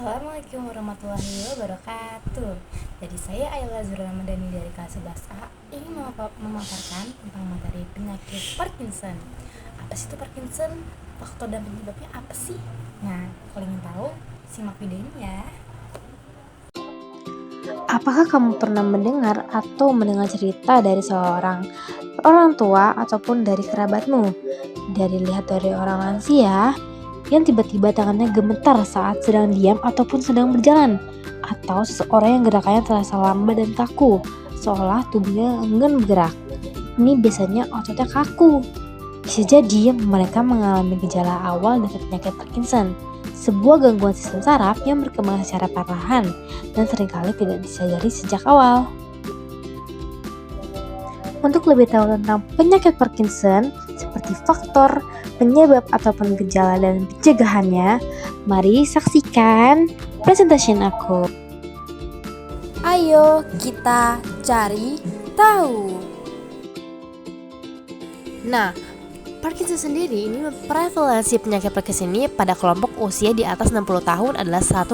Assalamualaikum warahmatullahi wabarakatuh. Jadi saya Ayla Zura Ramadhani dari kelas 11A ingin memaparkan tentang materi penyakit Parkinson. Apa sih itu Parkinson? Faktor dan penyebabnya apa sih? Nah, kalau ingin tahu, simak videonya ya. Apakah kamu pernah mendengar atau mendengar cerita dari seorang orang tua ataupun dari kerabatmu? Lihat dari orang lansia yang tiba-tiba tangannya gemetar saat sedang diam ataupun sedang berjalan, atau seseorang yang gerakannya terasa lambat dan kaku, seolah tubuhnya enggan bergerak. Ini biasanya ototnya kaku. Bisa jadi mereka mengalami gejala awal dari penyakit Parkinson, sebuah gangguan sistem saraf yang berkembang secara perlahan dan seringkali tidak disadari sejak awal. Untuk lebih tahu tentang penyakit Parkinson, seperti faktor, penyebab ataupun gejala dan pencegahannya, mari saksikan presentation aku. Ayo kita cari tahu. Nah, Parkinson sendiri ini prevalensi penyakit Parkinson ini pada kelompok usia di atas 60 tahun adalah 100%.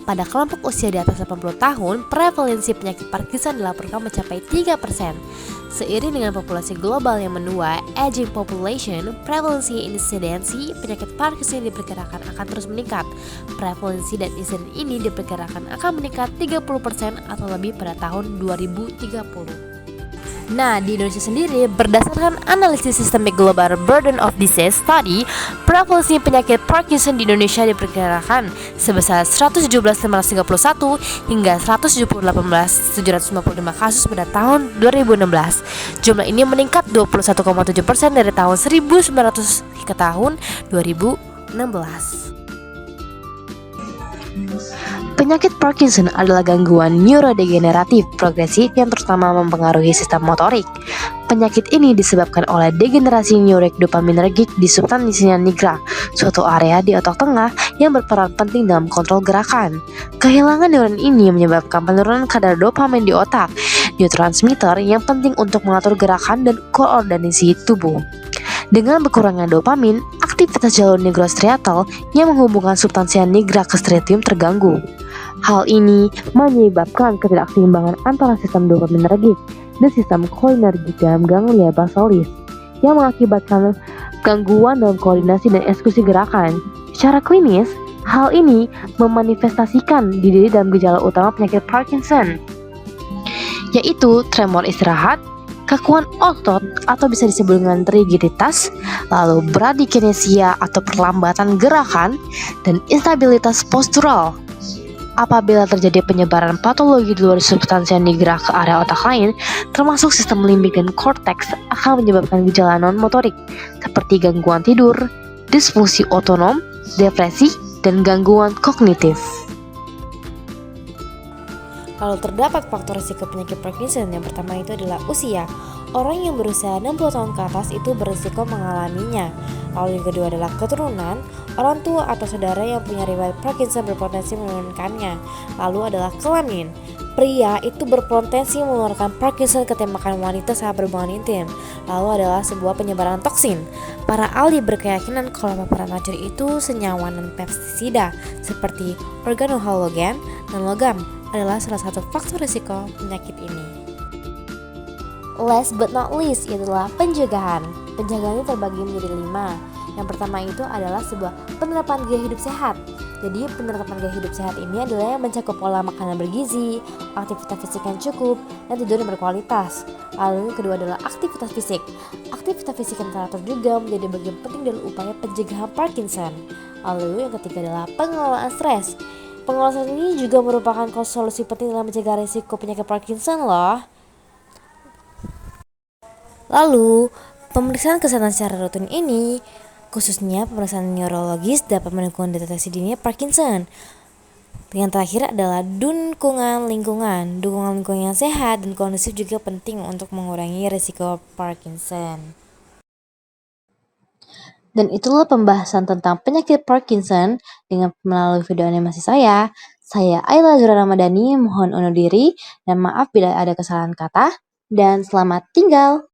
Pada kelompok usia di atas 80 tahun, prevalensi penyakit Parkinson dilaporkan mencapai 3%. Seiring dengan populasi global yang menua, aging population, prevalensi insidensi penyakit Parkinson diperkirakan akan terus meningkat. Prevalensi dan insiden ini diperkirakan akan meningkat 30% atau lebih pada tahun 2030. Nah, di Indonesia sendiri, berdasarkan analisis Systemic Global Burden of Disease Study, prevalensi penyakit Parkinson di Indonesia diperkirakan sebesar 117.531 hingga 178.755 kasus pada tahun 2016. Jumlah ini meningkat 21,7% dari tahun 1900 ke tahun 2016. Penyakit Parkinson adalah gangguan neurodegeneratif progresif yang terutama mempengaruhi sistem motorik. Penyakit ini disebabkan oleh degenerasi neurik dopaminergik di substansia nigra, suatu area di otak tengah yang berperan penting dalam kontrol gerakan. Kehilangan neuron ini menyebabkan penurunan kadar dopamin di otak, neurotransmitter yang penting untuk mengatur gerakan dan koordinasi tubuh. Dengan berkurangnya dopamin, aktivitas jalur nigrostriatal yang menghubungkan substansia nigra ke striatum terganggu. Hal ini menyebabkan ketidakseimbangan antara sistem dopaminergik dan sistem kolinergik dalam ganglia basalis yang mengakibatkan gangguan dalam koordinasi dan eksekusi gerakan. Secara klinis, hal ini memanifestasikan diri dalam gejala utama penyakit Parkinson, yaitu tremor istirahat, kakuan otot atau bisa disebut dengan rigiditas, lalu bradykinesia atau perlambatan gerakan, dan instabilitas postural. Apabila terjadi penyebaran patologi di luar substansia nigra ke area otak lain, termasuk sistem limbik dan korteks, akan menyebabkan gejala non-motorik seperti gangguan tidur, disfungsi otonom, depresi, dan gangguan kognitif. Kalau terdapat faktor risiko penyakit Parkinson, yang pertama itu adalah usia. Orang yang berusia 60 tahun ke atas itu berisiko mengalaminya. Lalu yang kedua adalah keturunan. Orang tua atau saudara yang punya riwayat Parkinson berpotensi menurunkannya. Lalu adalah kelamin. Pria itu berpotensi mengeluarkan Parkinson ketembakan wanita saat berhubungan intim. Lalu adalah sebuah penyebaran toksin. Para ahli berkeyakinan kalau paparan racun itu senyawa non pestisida seperti organohalogen dan logam adalah salah satu faktor risiko penyakit ini. Last but not least adalah pencegahan. Pencegahan ini terbagi menjadi 5. Yang pertama itu adalah sebuah penerapan gaya hidup sehat. Jadi penerapan gaya hidup sehat ini adalah yang mencakup pola makanan bergizi, aktivitas fisik yang cukup, dan tidur yang berkualitas. Lalu yang kedua adalah aktivitas fisik. Aktivitas fisik yang teratur juga menjadi bagian penting dalam upaya pencegahan Parkinson. Lalu yang ketiga adalah pengelolaan stres. Pengelolaan stres ini juga merupakan solusi penting dalam mencegah risiko penyakit Parkinson loh. Lalu, pemeriksaan kesehatan secara rutin ini, khususnya pemeriksaan neurologis, dapat mendukung deteksi dini Parkinson. Yang terakhir adalah dukungan lingkungan. Dukungan lingkungan yang sehat dan kondusif juga penting untuk mengurangi risiko Parkinson. Dan itulah pembahasan tentang penyakit Parkinson dengan melalui video animasi saya. Saya Ayla Zura Ramadhani, mohon undur diri dan maaf bila ada kesalahan kata, dan selamat tinggal.